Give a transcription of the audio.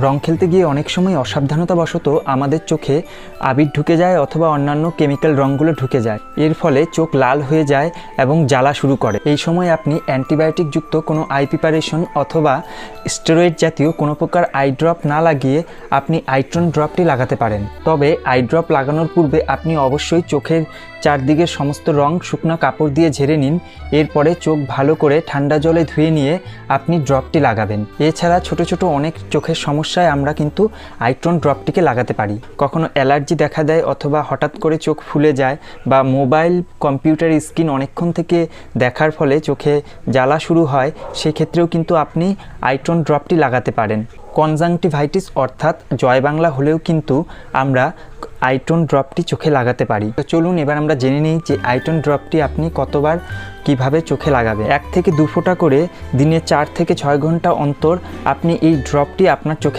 রং খেলতে গিয়ে অনেক সময় অসাবধানতাবশত আমাদের চোখে আবির ঢুকে যায় অথবা অন্যান্য কেমিক্যাল রঙগুলো ঢুকে যায়। এর ফলে চোখ লাল হয়ে যায় এবং জ্বালা শুরু করে। এই সময় আপনি অ্যান্টিবায়োটিকযুক্ত কোনো আই প্রিপারেশন অথবা স্টেরয়েড জাতীয় কোনো প্রকার আই ড্রপ না লাগিয়ে আপনি আইট্রন ড্রপটি লাগাতে পারেন। তবে আই ড্রপ লাগানোর পূর্বে আপনি অবশ্যই চোখের চারদিকের সমস্ত রং শুকনো কাপড় দিয়ে ঝেড়ে নিন। এরপরে চোখ ভালো করে ঠান্ডা জলে ধুয়ে নিয়ে আপনি ড্রপটি লাগাবেন। এছাড়া ছোট ছোট অনেক চোখের সমস্যায় আমরা কিন্তু আইট্রন ড্রপটিকে লাগাতে পারি। কখনো অ্যালার্জি দেখা দেয় অথবা হঠাৎ করে চোখ ফুলে যায় বা মোবাইল কম্পিউটার স্ক্রিন অনেকক্ষণ থেকে দেখার ফলে চোখে জ্বালা শুরু হয়, সেক্ষেত্রেও কিন্তু আপনি আইট্রন ড্রপটি লাগাতে পারেন। কনজাংটিভাইটিস অর্থাৎ জয় বাংলা হলেও কিন্তু আমরা আইট্রন ড্রপটি চোখে লাগাতে পারি। তো চলুন এবার আমরা জেনে নিই যে আইট্রন ড্রপটি আপনি কতবার কিভাবে চোখে লাগাবে। 1 থেকে 2 ফোঁটা করে দিনে 4 থেকে 6 ঘন্টা অন্তর আপনি এই ড্রপটি আপনার চোখে